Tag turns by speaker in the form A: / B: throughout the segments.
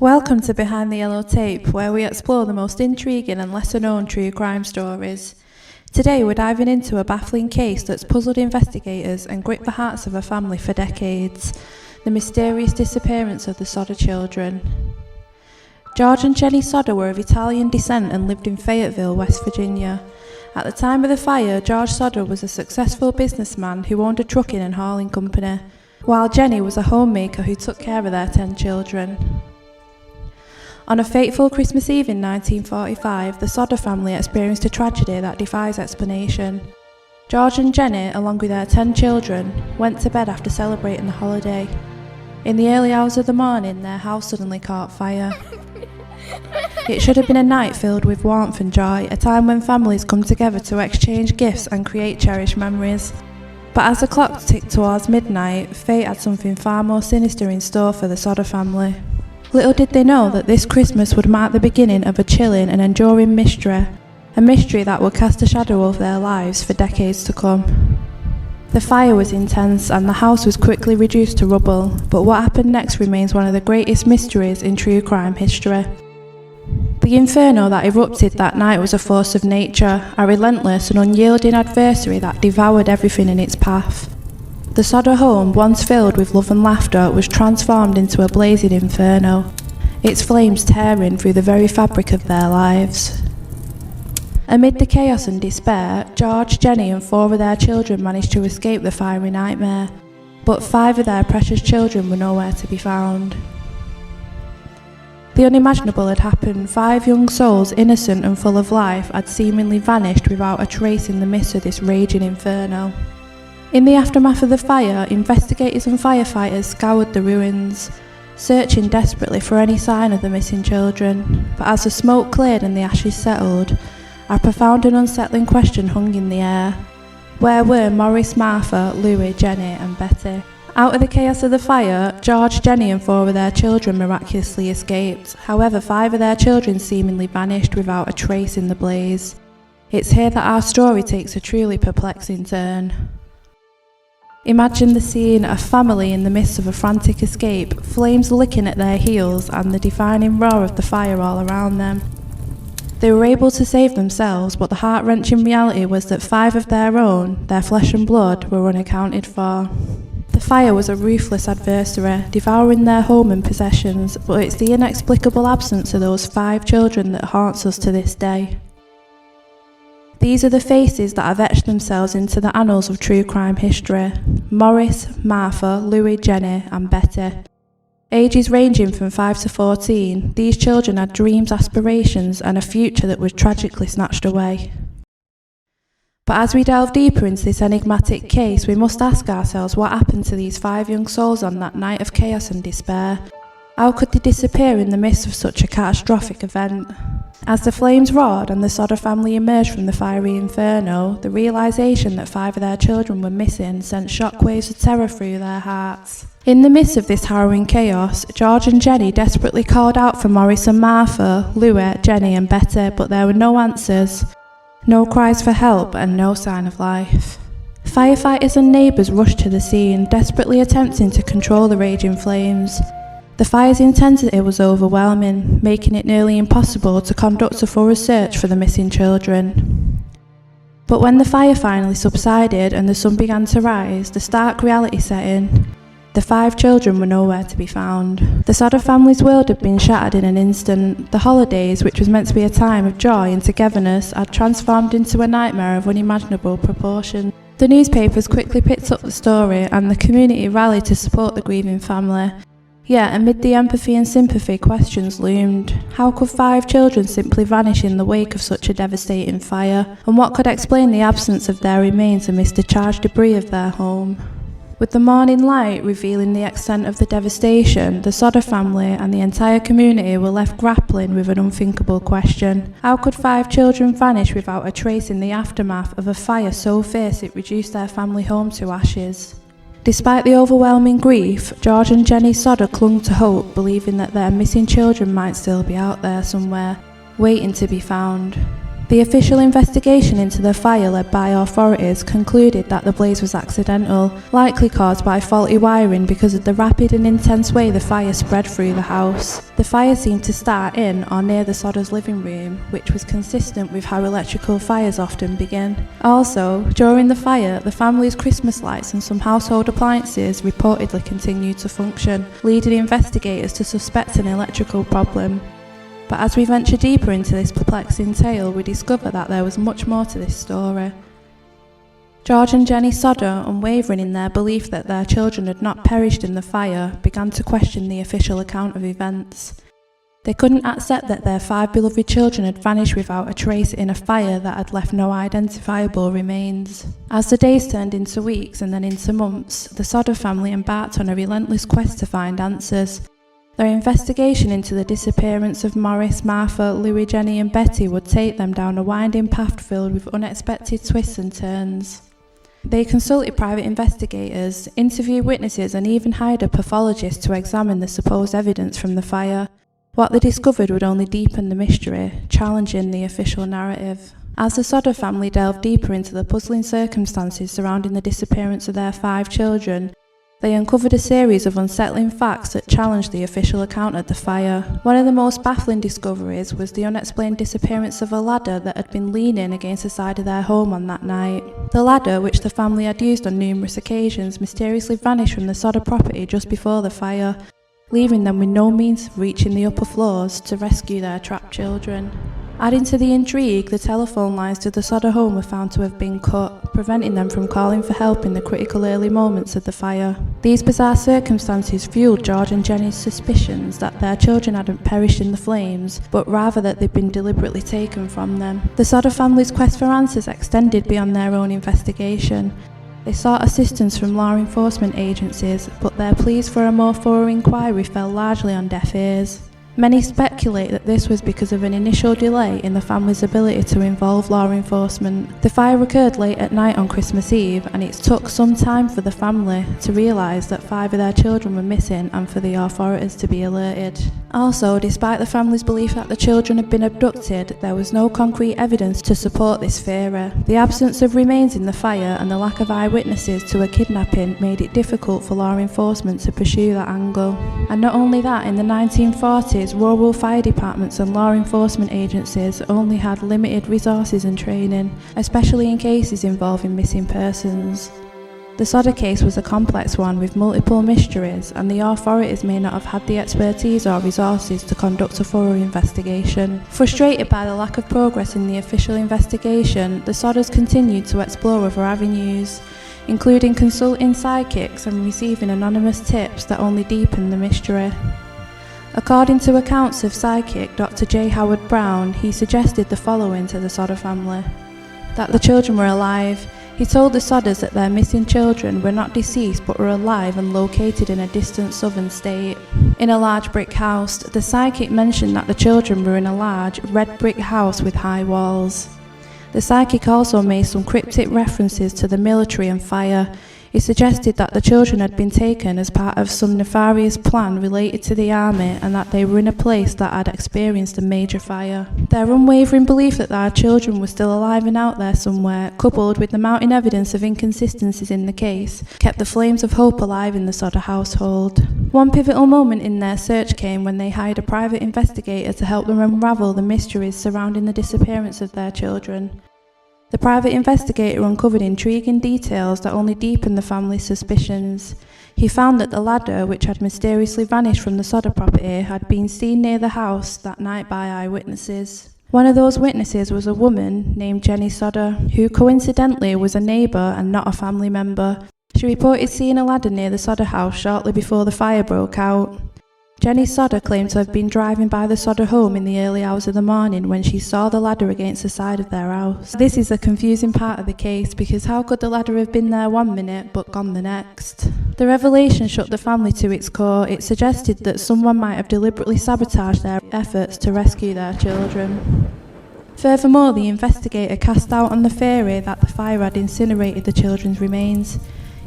A: Welcome to Behind the Yellow Tape, where we explore the most intriguing and lesser-known true crime stories. Today we're diving into a baffling case that's puzzled investigators and gripped the hearts of a family for decades: the mysterious disappearance of the Sodder children. George and Jenny Sodder were of Italian descent and lived in Fayetteville, West Virginia. At the time of the fire, George Sodder was a successful businessman who owned a trucking and hauling company, while Jenny was a homemaker who took care of their 10 children. On a fateful Christmas Eve in 1945, the Sodder family experienced a tragedy that defies explanation. George and Jenny, along with their 10 children, went to bed after celebrating the holiday. In the early hours of the morning, their house suddenly caught fire. It should have been a night filled with warmth and joy, a time when families come together to exchange gifts and create cherished memories. But as the clock ticked towards midnight, fate had something far more sinister in store for the Sodder family. Little did they know that this Christmas would mark the beginning of a chilling and enduring mystery, a mystery that would cast a shadow over their lives for decades to come. The fire was intense and the house was quickly reduced to rubble, but what happened next remains one of the greatest mysteries in true crime history. The inferno that erupted that night was a force of nature, a relentless and unyielding adversary that devoured everything in its path. The Sodder home, once filled with love and laughter, was transformed into a blazing inferno, its flames tearing through the very fabric of their lives. Amid the chaos and despair, George, Jenny and 4 of their children managed to escape the fiery nightmare, but 5 of their precious children were nowhere to be found. The unimaginable had happened. 5 young souls, innocent and full of life, had seemingly vanished without a trace in the midst of this raging inferno. In the aftermath of the fire, investigators and firefighters scoured the ruins, searching desperately for any sign of the missing children. But as the smoke cleared and the ashes settled, a profound and unsettling question hung in the air. Where were Maurice, Martha, Louis, Jenny and Betty? Out of the chaos of the fire, George, Jenny and 4 of their children miraculously escaped. However, 5 of their children seemingly vanished without a trace in the blaze. It's here that our story takes a truly perplexing turn. Imagine the scene: a family in the midst of a frantic escape, flames licking at their heels and the deafening roar of the fire all around them. They were able to save themselves, but the heart-wrenching reality was that 5 of their own, their flesh and blood, were unaccounted for. The fire was a ruthless adversary, devouring their home and possessions, but it's the inexplicable absence of those 5 children that haunts us to this day. These are the faces that have etched themselves into the annals of true crime history: Maurice, Martha, Louis, Jenny and Betty. Ages ranging from 5 to 14, these children had dreams, aspirations and a future that was tragically snatched away. But as we delve deeper into this enigmatic case, we must ask ourselves what happened to these 5 young souls on that night of chaos and despair. How could they disappear in the midst of such a catastrophic event? As the flames roared and the Sodder family emerged from the fiery inferno, the realisation that 5 of their children were missing sent shockwaves of terror through their hearts. In the midst of this harrowing chaos, George and Jenny desperately called out for Maurice and Martha, Louis, Jenny and Betty, but there were no answers, no cries for help and no sign of life. Firefighters and neighbours rushed to the scene, desperately attempting to control the raging flames. The fire's intensity was overwhelming, making it nearly impossible to conduct a thorough search for the missing children. But when the fire finally subsided and the sun began to rise, the stark reality set in. The 5 children were nowhere to be found. The Sodder family's world had been shattered in an instant. The holidays, which was meant to be a time of joy and togetherness, had transformed into a nightmare of unimaginable proportions. The newspapers quickly picked up the story and the community rallied to support the grieving family. Yet, amid the empathy and sympathy, questions loomed. How could 5 children simply vanish in the wake of such a devastating fire? And what could explain the absence of their remains amidst the charged debris of their home? With the morning light revealing the extent of the devastation, the Sodder family and the entire community were left grappling with an unthinkable question. How could 5 children vanish without a trace in the aftermath of a fire so fierce it reduced their family home to ashes? Despite the overwhelming grief, George and Jenny Sodder clung to hope, believing that their missing children might still be out there somewhere, waiting to be found. The official investigation into the fire led by authorities concluded that the blaze was accidental, likely caused by faulty wiring because of the rapid and intense way the fire spread through the house. The fire seemed to start in or near the Sodders' living room, which was consistent with how electrical fires often begin. Also, during the fire, the family's Christmas lights and some household appliances reportedly continued to function, leading investigators to suspect an electrical problem. But as we venture deeper into this perplexing tale, we discover that there was much more to this story. George and Jenny Sodder, unwavering in their belief that their children had not perished in the fire, began to question the official account of events. They couldn't accept that their 5 beloved children had vanished without a trace in a fire that had left no identifiable remains. As the days turned into weeks and then into months, the Sodder family embarked on a relentless quest to find answers. Their investigation into the disappearance of Morris, Martha, Louis, Jenny and Betty would take them down a winding path filled with unexpected twists and turns. They consulted private investigators, interviewed witnesses and even hired a pathologist to examine the supposed evidence from the fire. What they discovered would only deepen the mystery, challenging the official narrative. As the Sodder family delved deeper into the puzzling circumstances surrounding the disappearance of their 5 children, they uncovered a series of unsettling facts that challenged the official account of the fire. One of the most baffling discoveries was the unexplained disappearance of a ladder that had been leaning against the side of their home on that night. The ladder, which the family had used on numerous occasions, mysteriously vanished from the Sodder property just before the fire, leaving them with no means of reaching the upper floors to rescue their trapped children. Adding to the intrigue, the telephone lines to the Sodder home were found to have been cut, preventing them from calling for help in the critical early moments of the fire. These bizarre circumstances fueled George and Jenny's suspicions that their children hadn't perished in the flames, but rather that they'd been deliberately taken from them. The Sodder family's quest for answers extended beyond their own investigation. They sought assistance from law enforcement agencies, but their pleas for a more thorough inquiry fell largely on deaf ears. Many speculate that this was because of an initial delay in the family's ability to involve law enforcement. The fire occurred late at night on Christmas Eve, and it took some time for the family to realise that 5 of their children were missing and for the authorities to be alerted. Also, despite the family's belief that the children had been abducted, there was no concrete evidence to support this theory. The absence of remains in the fire and the lack of eyewitnesses to a kidnapping made it difficult for law enforcement to pursue that angle. And not only that, in the 1940s, rural fire departments and law enforcement agencies only had limited resources and training, especially in cases involving missing persons. The Sodder case was a complex one with multiple mysteries, and the authorities may not have had the expertise or resources to conduct a thorough investigation. Frustrated by the lack of progress in the official investigation, the Sodders continued to explore other avenues, including consulting psychics and receiving anonymous tips that only deepened the mystery. According to accounts of psychic Dr. J. Howard Brown, he suggested the following to the Sodder family: that the children were alive. He told the Sodders that their missing children were not deceased but were alive and located in a distant southern state. In a large brick house, the psychic mentioned that the children were in a large, red brick house with high walls. The psychic also made some cryptic references to the military and fire. He suggested that the children had been taken as part of some nefarious plan related to the army and that they were in a place that had experienced a major fire. Their unwavering belief that their children were still alive and out there somewhere, coupled with the mounting evidence of inconsistencies in the case, kept the flames of hope alive in the Sodder household. One pivotal moment in their search came when they hired a private investigator to help them unravel the mysteries surrounding the disappearance of their children. The private investigator uncovered intriguing details that only deepened the family's suspicions. He found that the ladder, which had mysteriously vanished from the Sodder property, had been seen near the house that night by eyewitnesses. One of those witnesses was a woman named Jenny Sodder, who coincidentally was a neighbour and not a family member. She reported seeing a ladder near the Sodder house shortly before the fire broke out. Jenny Sodder claimed to have been driving by the Sodder home in the early hours of the morning when she saw the ladder against the side of their house. This is a confusing part of the case because how could the ladder have been there one minute but gone the next? The revelation shook the family to its core. It suggested that someone might have deliberately sabotaged their efforts to rescue their children. Furthermore, the investigator cast doubt on the theory that the fire had incinerated the children's remains.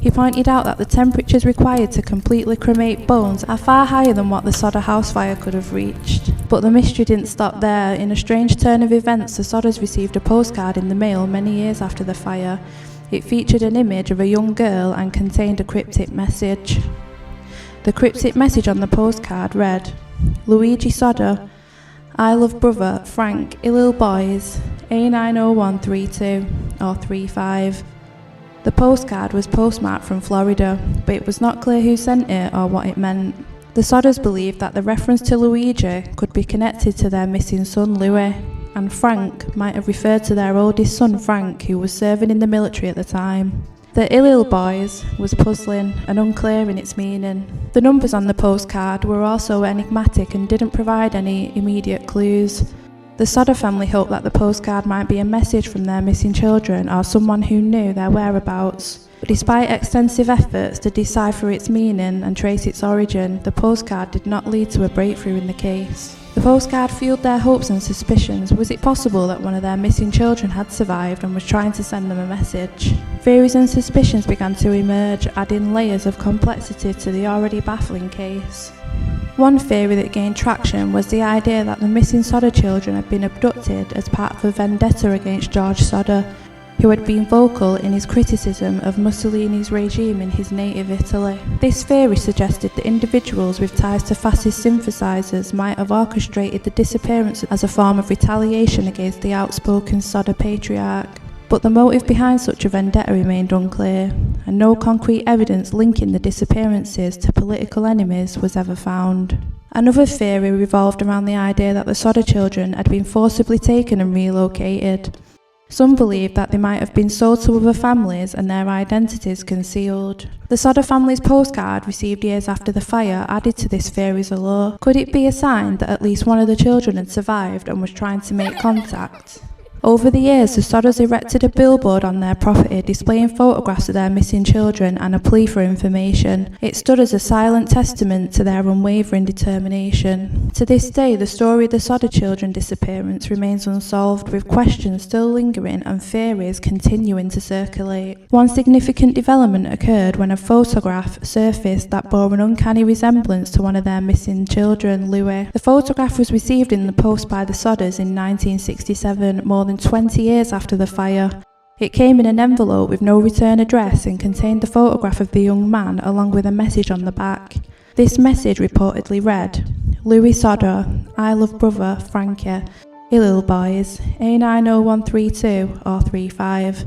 A: He pointed out that the temperatures required to completely cremate bones are far higher than what the Sodder house fire could have reached. But the mystery didn't stop there. In a strange turn of events, the Sodders received a postcard in the mail many years after the fire. It featured an image of a young girl and contained a cryptic message. The cryptic message on the postcard read, "Luigi Sodder, I love brother Frank, Illil boys, A90132 or 35. The postcard was postmarked from Florida, but it was not clear who sent it or what it meant. The Sodders believed that the reference to Luigi could be connected to their missing son Louis, and Frank might have referred to their oldest son Frank, who was serving in the military at the time. The Illil boys was puzzling and unclear in its meaning. The numbers on the postcard were also enigmatic and didn't provide any immediate clues. The Sodder family hoped that the postcard might be a message from their missing children or someone who knew their whereabouts. But despite extensive efforts to decipher its meaning and trace its origin, the postcard did not lead to a breakthrough in the case. The postcard fueled their hopes and suspicions. Was it possible that one of their missing children had survived and was trying to send them a message? Theories and suspicions began to emerge, adding layers of complexity to the already baffling case. One theory that gained traction was the idea that the missing Sodder children had been abducted as part of a vendetta against George Sodder, who had been vocal in his criticism of Mussolini's regime in his native Italy. This theory suggested that individuals with ties to fascist sympathisers might have orchestrated the disappearance as a form of retaliation against the outspoken Sodder patriarch. But the motive behind such a vendetta remained unclear, and no concrete evidence linking the disappearances to political enemies was ever found. Another theory revolved around the idea that the Sodder children had been forcibly taken and relocated. Some believed that they might have been sold to other families and their identities concealed. The Sodder family's postcard, received years after the fire, added to this theory's allure. Could it be a sign that at least one of the children had survived and was trying to make contact? Over the years, the Sodders erected a billboard on their property displaying photographs of their missing children and a plea for information. It stood as a silent testament to their unwavering determination. To this day, the story of the Sodder children disappearance remains unsolved, with questions still lingering and theories continuing to circulate. One significant development occurred when a photograph surfaced that bore an uncanny resemblance to one of their missing children, Louis. The photograph was received in the post by the Sodders in 1967, more than 20 years after the fire. It came in an envelope with no return address and contained the photograph of the young man along with a message on the back. This message reportedly read, "Louis Sodder, I love brother Frankie, Illil boys, A90132 or 35.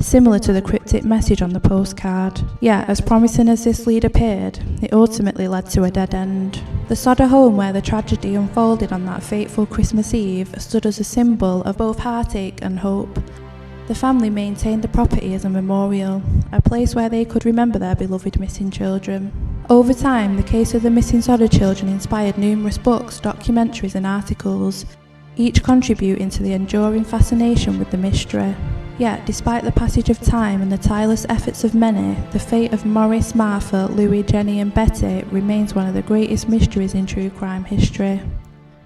A: Similar to the cryptic message on the postcard. Yet, as promising as this lead appeared, it ultimately led to a dead end. The Sodder home where the tragedy unfolded on that fateful Christmas Eve stood as a symbol of both heartache and hope. The family maintained the property as a memorial, a place where they could remember their beloved missing children. Over time, the case of the missing Sodder children inspired numerous books, documentaries and articles, each contributing to the enduring fascination with the mystery. Yet, despite the passage of time and the tireless efforts of many, the fate of Maurice, Martha, Louis, Jenny and Betty remains one of the greatest mysteries in true crime history.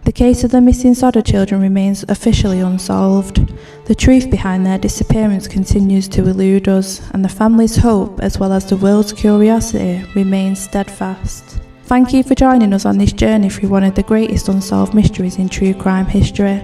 A: The case of the missing Sodder children remains officially unsolved. The truth behind their disappearance continues to elude us, and the family's hope, as well as the world's curiosity, remains steadfast. Thank you for joining us on this journey through one of the greatest unsolved mysteries in true crime history.